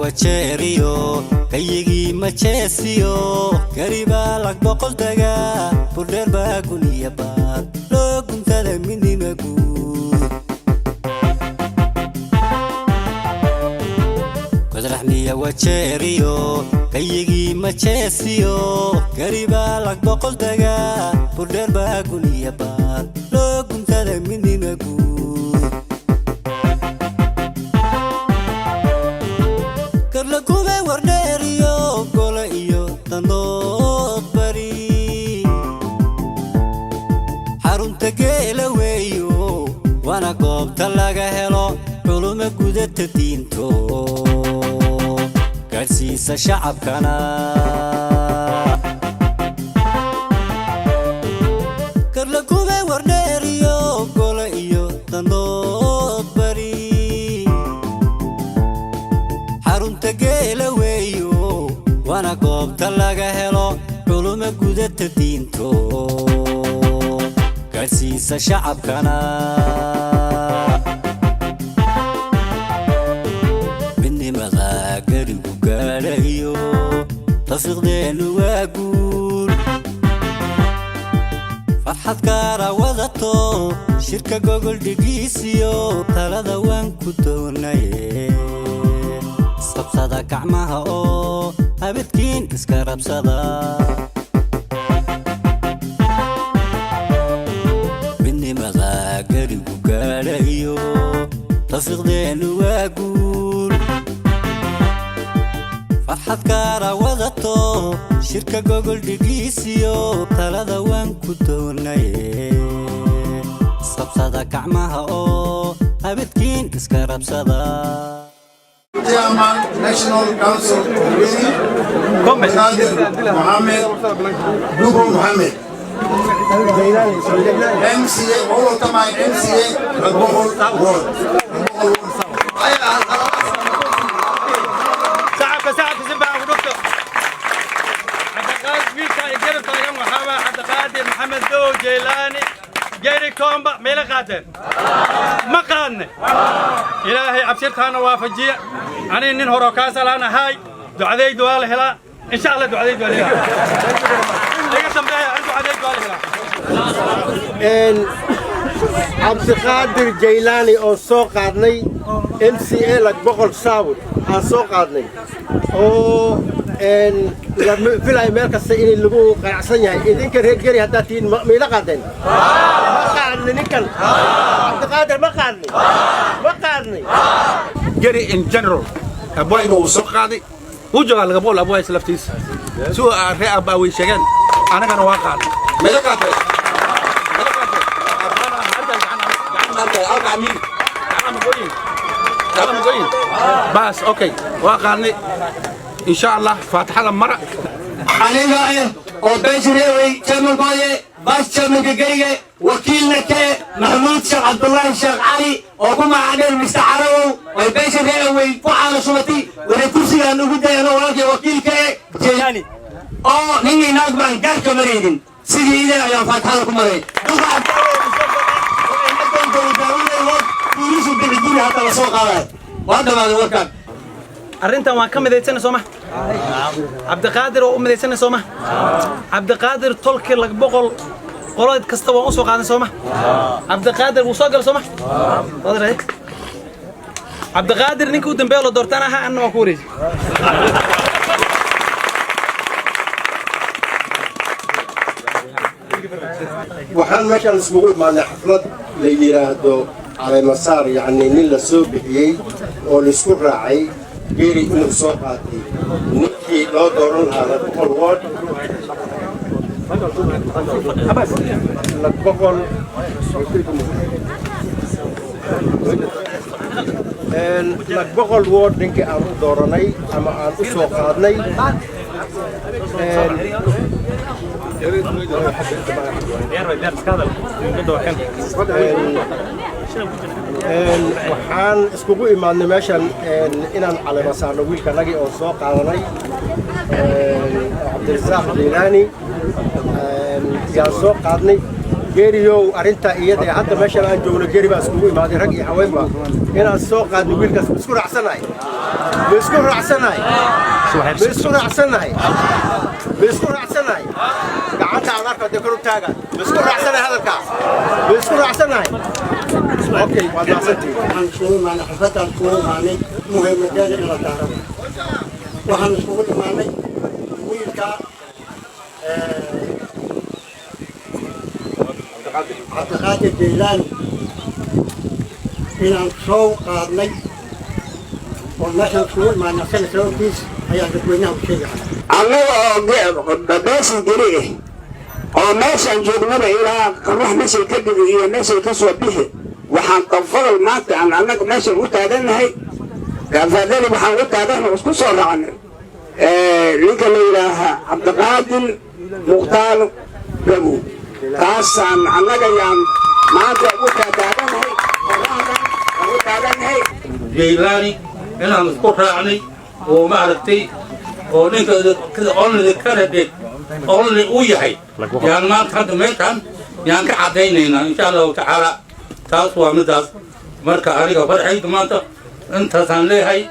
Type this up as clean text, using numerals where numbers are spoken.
وجيريو كيجي ماتشيسيو قريبا لك بقول تجا بردر باقولي باد لو كنت هذا مني مقول كدرحني وجيريو كيجي ماتشيسيو قريبا لك بقول تجا بردر باقولي باد لو كنت هذا مني مقول كرلكوبة ورديريو قولا إيو تنضوط بري حارون تقيلة ويو وانا قوب تلاقى هلو علوم قودة تدينتو كارسيسة شعب كانا كرلكوبة ورديريو قولا إيو تنضوط بري تقيلة ويو وانا قوب تلاقى هلو علوم قودة تدينتو كارسيسة شعب كانا مني مغا قريب وقاليو تفيق دينو واقول فرحة كارا وضطو شركة جوجل ديجيسيو تلادا وان كتونايه sabsada gacmaha oo habadkiin iska rabsada midnimada garigu gaadhayo tafiiqdeenu waa guul farxad kaara wadato shirka gogol dhigiisiyo talada waan ku doonaye sabsada gacmaha oo habadkiin iska rabsada Chairman National Council Committee, Mohammed Dubo Mohammed. MCA, all of my MCA, Ragbol Road. ساعة زنبا ودكتور حتى بيكا يقرب طاقم وحاوة حتى قادر محمد دو جيلاني جيري كومبا ميلا قادر ما قادنا إلهي عبسيرتها وافجية أنا إنن هروكاسة لنا هاي دعاء دوال هلا إن شاء الله دعاء دوال هلا لقسم بها دعاء دوال هلا إن عبد القادر جيلاني أو سوق عدني MCA لك بقول ساود عن سوق عدني أو إن في الأمريكا السئين اللي هو قاعسني إذا كان هيك جري هداتين ميلا قادن ما قادني نكل عبد القادر ما قادني جري إن جنرال أبوي إنه سوق عادي وجوا على قبول أبوي سلفتيس سو أرهق أبوي شجن أنا كان واقع ماذا قاتل؟ بس أوكي واقعني إن شاء الله فاتحة المرة علينا إيه وبشري كمل باي بس كمل جيجي وكيلنا ك محمود شيخ عبد الله الشيخ علي وكما عليه المستعارو وبشري ويفعل صوتي ونكرسي أنه بدأ أنا وكيل ك جيلاني نيجي نقبل جاك مريدين سيدي إذا يا فاتحة لكم مريد أرنتا وان كم ذيتنا سوما عبد القادر وأم ذيتنا سوما عبد القادر تلك لك بقول قرأت كستوى أسوق عن سوما عبد القادر وصقر سوما عبد القادر نيكو دنبيلو دورتنا ها أنه مكوري waxaan meeshaan isugu imaanay xaflad la yiraahdo على مسار يعني نيل سوبيي oo la isku raacay geeri inuu soo qaatay ninkii loo dooran lahaa boqol ward boqol ward ninkii aan u dooranay ama aan u soo qaadnay waxaan iskugu imaadnay meeshan inaan caleema saarno wiilkanagii oo soo qaadanay cabdirasaaq jiilaani yaan soo qaadnay geeriyow arrinta iyada hadda meesha aan joogno geeri baa iskugu imaaday rag iyo haweenba inaan soo qaadno wiilkaas isku raacsanahay gacanta aan arko de kor taagan isku raacsanahay hadalkaas isku raacsanahay okay waa maasantii waxaan iskugu imaanay xafladaan iskugu imaanay muhiimadeeda in la daaro waxaan iskugu imaanay wiilka cabdiqaadir jeylaani inaan soo qaadnay oo meeshaan iskugu imaanay asaga sababtiis ayaan dadweynaha u sheegaya annaga oo beeshan geli oo meeshaan joognaba ilaa qorax meeshay ka dhigi iyo meeshay ka soo bixi waxaan qofadal maanta aan annaga meeshaan u taagannahay gaafadali waxaan u taagannahay isku soo raacnay ninka la yidhaaha cabdiqaadir mukhtaar gabow taasaan annaga yaan maanta u taagannahay qoraxdan aan u taagannahay jeylaani inaan isku raacnay oo maaragtay oo ninka only candidate only u yahay yaan maanta hadda meeshaan yaan ka caddaynaynaa insha allahu tacaala taas waa midaas marka aniga farxayda maanta intaasaan leeyahay